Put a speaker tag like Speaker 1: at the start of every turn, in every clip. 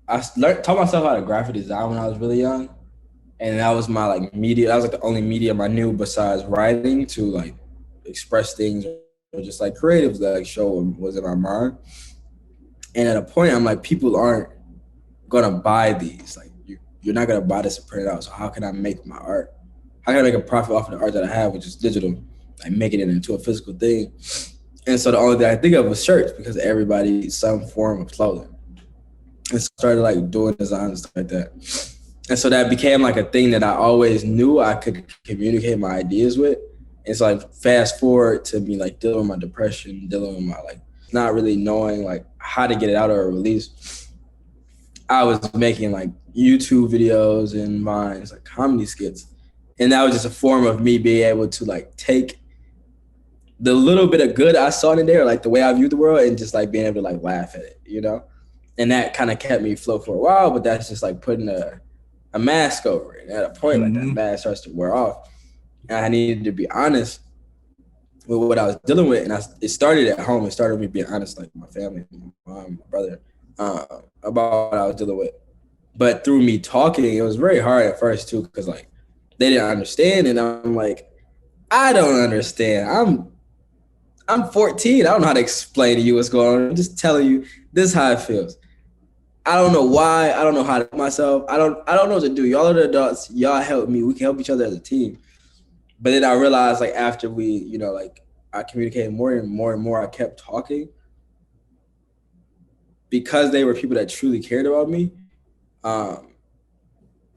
Speaker 1: taught myself how to graphic design when I was really young, and that was my like media. That was like the only medium I knew besides writing to like express things or just like creatives that like show what was in my mind. And at a point, I'm like, people aren't gonna buy these. Like you're not gonna buy this and print it out. So how can I make my art? How can I make a profit off of the art that I have, which is digital, like making it into a physical thing? And so the only thing I think of was shirts because everybody needs some form of clothing. And so I started like doing design and stuff like that. And so that became like a thing that I always knew I could communicate my ideas with. And so like fast forward to me like dealing with my depression, dealing with my like not really knowing like how to get it out or release. I was making like YouTube videos and vines, like comedy skits. And that was just a form of me being able to like take the little bit of good I saw in there, like the way I viewed the world, and just like being able to like laugh at it, you know? And that kind of kept me afloat for a while, but that's just like putting a mask over it. And at a point, like that mask starts to wear off. And I needed to be honest with what I was dealing with. And it started at home. It started with me being honest, like my family, my mom, my brother, about what I was dealing with. But through me talking, it was very hard at first too, because like they didn't understand. And I'm like, I don't understand. I'm 14. I don't know how to explain to you what's going on. I'm just telling you this is how it feels. I don't know why. I don't know how to help myself. I don't know what to do. Y'all are the adults. Y'all help me. We can help each other as a team. But then I realized like after we, you know, like I communicated more and more and more, I kept talking because they were people that truly cared about me. I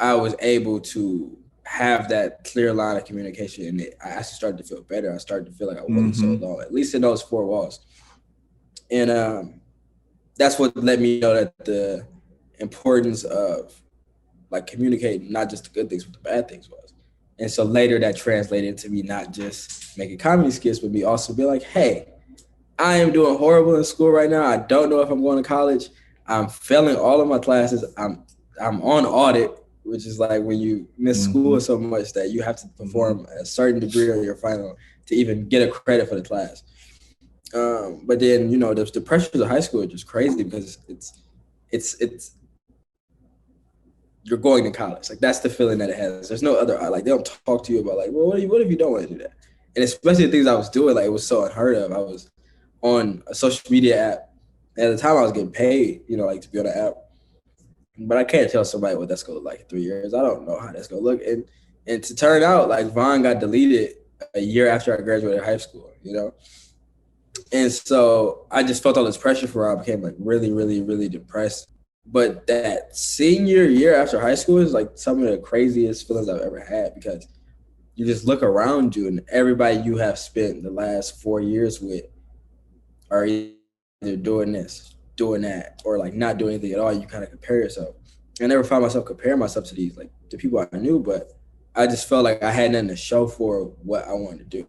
Speaker 1: was able to have that clear line of communication, and I actually started to feel better. I started to feel like I wasn't so alone, at least in those four walls. And that's what let me know that the importance of like communicating not just the good things but the bad things was. And so later that translated into me not just making comedy skits, but me also be like, hey, I am doing horrible in school right now. I don't know if I'm going to college. I'm failing all of my classes. I'm on audit, which is like when you miss school so much that you have to perform a certain degree on your final to even get a credit for the class. But then, you know, the pressures of high school are just crazy because it's you're going to college. Like that's the feeling that it has. There's no other, like they don't talk to you about like, well, what if you don't want to do that? And especially the things I was doing, like it was so unheard of. I was on a social media app. At the time I was getting paid, you know, like to be on an app. But I can't tell somebody what that's gonna look like in 3 years. I don't know how that's gonna look. And to turn out, like Vine got deleted a year after I graduated high school, you know? And so I just felt all this pressure for it. I became like really, really, really depressed. But that senior year after high school is like some of the craziest feelings I've ever had because you just look around you and everybody you have spent the last 4 years with are either doing this, doing that, or like not doing anything at all. You kind of compare yourself. I never found myself comparing myself to these, like the people I knew, but I just felt like I had nothing to show for what I wanted to do.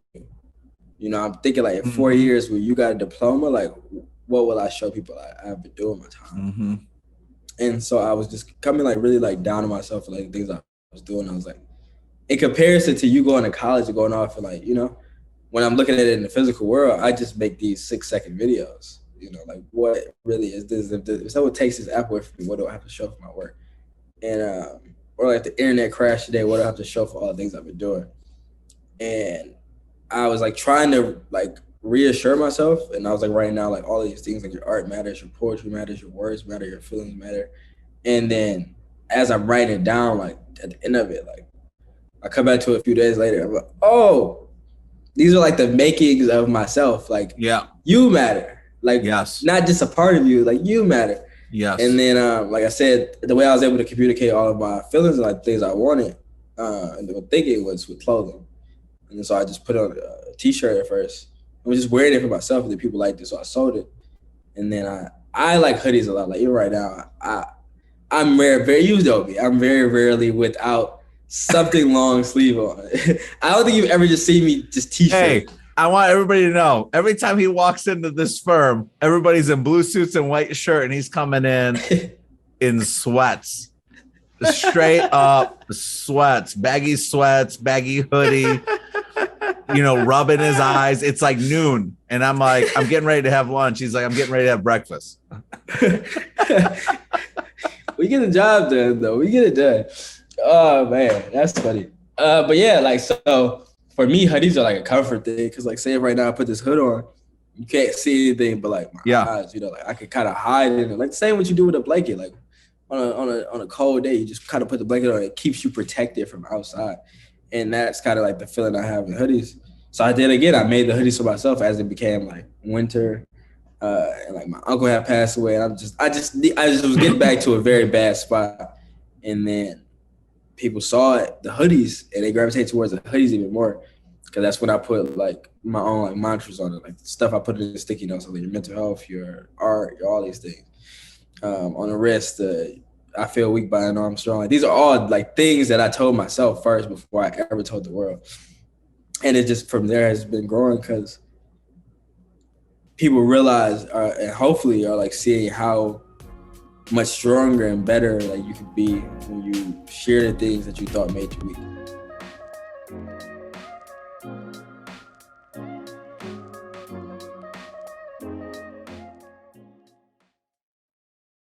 Speaker 1: You know, I'm thinking like in 4 years where you got a diploma, like what will I show people I've been doing my time? And so I was just coming like really like down on myself for like things I was doing. I was like, in comparison to you going to college and going off for like, you know, when I'm looking at it in the physical world, I just make these 6-second videos. You know, like what really is this? If someone takes this app away from me, what do I have to show for my work? And or like the internet crashed today, what do I have to show for all the things I've been doing? And I was like trying to like reassure myself, and I was like writing down like all of these things, like your art matters, your poetry matters, your words matter, your feelings matter. And then as I'm writing it down, like at the end of it, like I come back to it a few days later, I'm like, oh, these are like the makings of myself. Like, you matter. Like, not just a part of you. Like, you matter.
Speaker 2: Yes.
Speaker 1: And then, like I said, the way I was able to communicate all of my feelings and like things I wanted, and the thinking was with clothing. And so I just put on a T-shirt at first. I was just wearing it for myself, and then people liked it, so I sold it. And then I like hoodies a lot. Like even right now, I'm very you know me. I'm very rarely without something long sleeve on. I don't think you've ever just seen me just T-shirt.
Speaker 2: Hey, I want everybody to know, every time he walks into this firm, everybody's in blue suits and white shirt, and he's coming in sweats. Straight up sweats, baggy hoodie, you know, rubbing his eyes. It's like noon. And I'm like, I'm getting ready to have lunch. He's like, I'm getting ready to have breakfast.
Speaker 1: We get the job done though. We get it done. Oh man, that's funny. But yeah, like so for me, hoodies are like a comfort thing because like say right now I put this hood on, you can't see anything but like my eyes. You know, like I could kind of hide in it. Like the same what you do with a blanket. Like on a cold day, you just kind of put the blanket on. It keeps you protected from outside, and that's kind of like the feeling I have in hoodies. So I did again. I made the hoodies for myself as it became like winter. And like my uncle had passed away, and I just was getting back to a very bad spot, and then people saw it, the hoodies, and they gravitated towards the hoodies even more, because that's when I put like my own like mantras on it, like the stuff I put in the sticky notes, like your mental health, your art, all these things. On the wrist, I feel weak, but I know I'm strong. Like, these are all like things that I told myself first before I ever told the world, and it just from there has been growing because people realize and hopefully are like seeing how much stronger and better like you can be when you share the things that you thought made you weak.